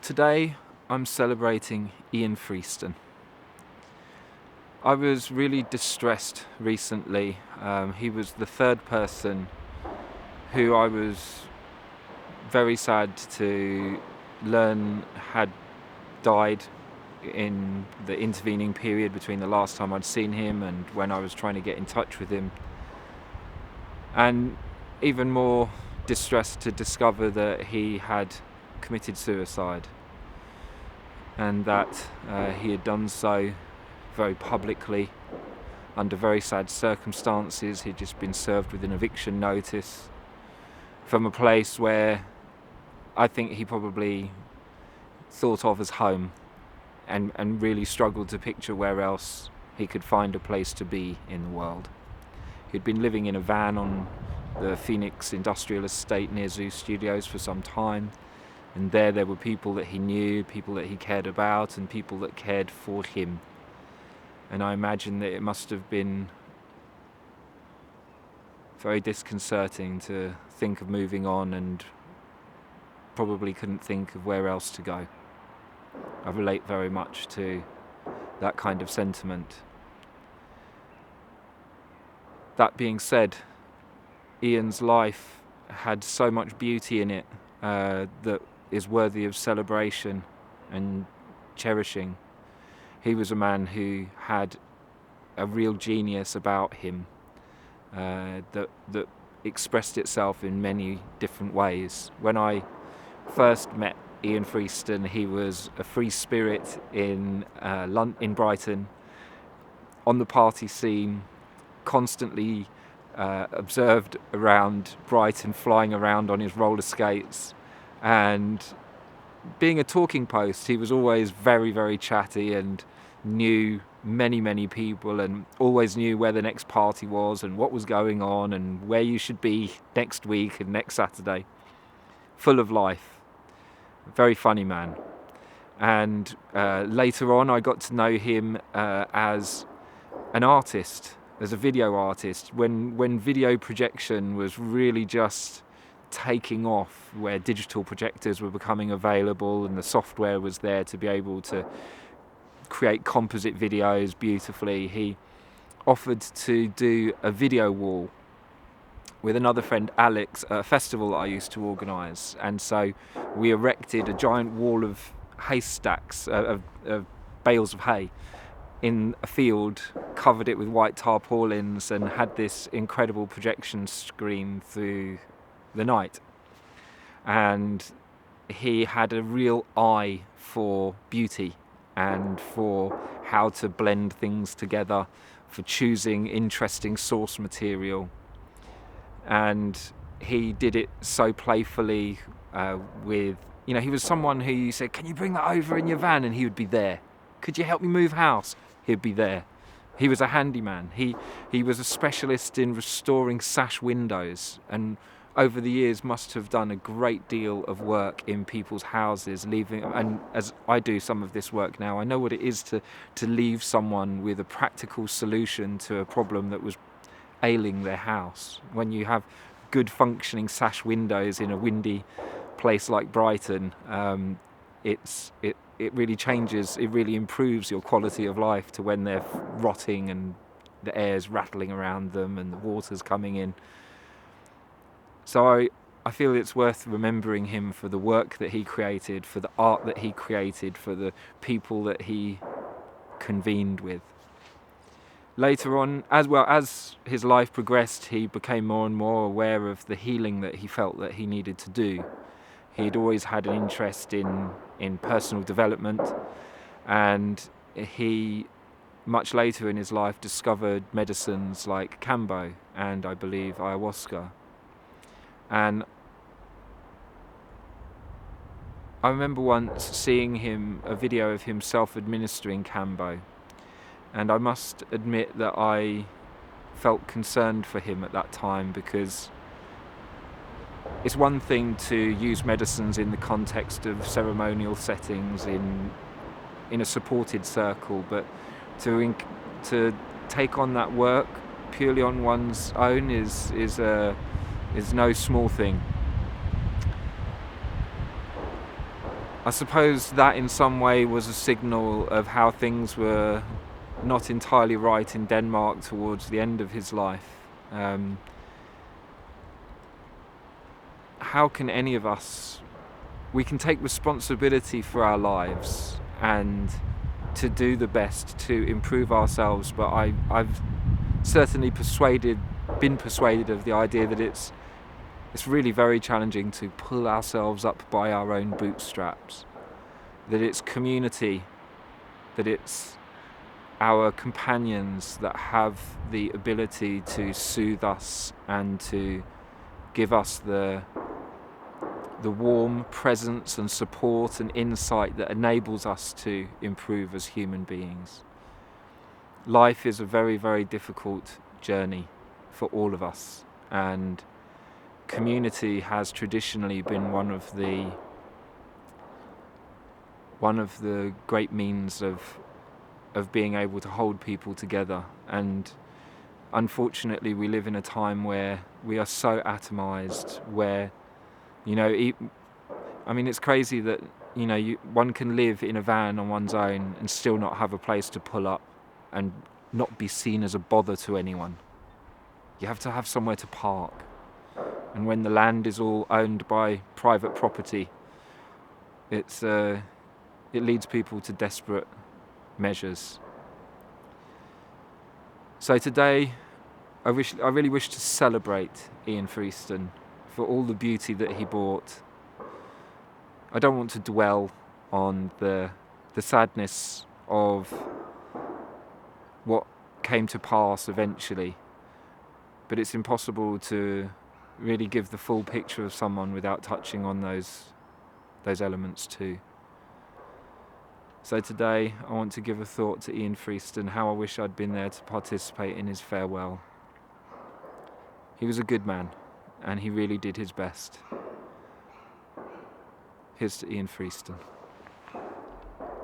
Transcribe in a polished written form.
Today I'm celebrating Ian Freeston. I was really distressed recently. He was the third person who I was very sad to learn had died in the intervening period between the last time I'd seen him and when I was trying to get in touch with him. And even more distressed to discover that he had committed suicide and that he had done so very publicly under very sad circumstances. He'd just been served with an eviction notice from a place where I think he probably thought of as home and really struggled to picture where else he could find a place to be in the world. He'd been living in a van on the Phoenix industrial estate near Zoo Studios for some time, and there were people that he knew, people that he cared about, and people that cared for him. And I imagine that it must have been very disconcerting to think of moving on and probably couldn't think of where else to go. I relate very much to that kind of sentiment. That being said, Ian's life had so much beauty in it that is worthy of celebration and cherishing. He was a man who had a real genius about him that expressed itself in many different ways. When I first met Ian Freeston, he was a free spirit in Brighton, on the party scene, constantly observed around Brighton, flying around on his roller skates, and being a talking post. He was always very, very chatty and knew many people and always knew where the next party was and what was going on and where you should be next week and next Saturday. Full of life. Very funny man. And later on I got to know him as an artist, as a video artist, when video projection was really just taking off, where digital projectors were becoming available and the software was there to be able to create composite videos beautifully. He offered to do a video wall with another friend, Alex, at a festival that I used to organise, and so we erected a giant wall of haystacks, of bales of hay in a field, covered it with white tarpaulins, and had this incredible projection screen through the night. And he had a real eye for beauty and for how to blend things together, for choosing interesting source material. And he did it so playfully with, he was someone who you said, can you bring that over in your van? And he would be there. Could you help me move house? He'd be there. He was a handyman. He was a specialist in restoring sash windows, and over the years must have done a great deal of work in people's houses, and as I do some of this work now, I know what it is to leave someone with a practical solution to a problem that was ailing their house. When you have good functioning sash windows in a windy place like Brighton, it really changes, it really improves your quality of life to when they're rotting and the air's rattling around them and the water's coming in. So I feel it's worth remembering him for the work that he created, for the art that he created, for the people that he convened with. Later on, as his life progressed, he became more and more aware of the healing that he felt that he needed to do. He'd always had an interest in personal development, and he, much later in his life, discovered medicines like Kambo and, I believe, ayahuasca. And I remember once seeing a video of him self-administering Kambo, and I must admit that I felt concerned for him at that time, because it's one thing to use medicines in the context of ceremonial settings in a supported circle, but to take on that work purely on one's own is no small thing. I suppose that in some way was a signal of how things were not entirely right in Denmark towards the end of his life. How can any of us, we can take responsibility for our lives and to do the best to improve ourselves, but I've certainly been persuaded of the idea that it's really very challenging to pull ourselves up by our own bootstraps, that it's community, that it's our companions that have the ability to soothe us and to give us the warm presence and support and insight that enables us to improve as human beings. Life is a very, very difficult journey for all of us, and community has traditionally been one of the great means of being able to hold people together. And unfortunately we live in a time where we are so atomized, where it's crazy that one can live in a van on one's own and still not have a place to pull up and not be seen as a bother to anyone. You have to have somewhere to park. And when the land is all owned by private property, it leads people to desperate measures. So today, I really wish to celebrate Ian Freeston for all the beauty that he brought. I don't want to dwell on the sadness of what came to pass eventually, but it's impossible to really give the full picture of someone without touching on those elements too. So today I want to give a thought to Ian Freeston, how I wish I'd been there to participate in his farewell. He was a good man and he really did his best. Here's to Ian Freeston.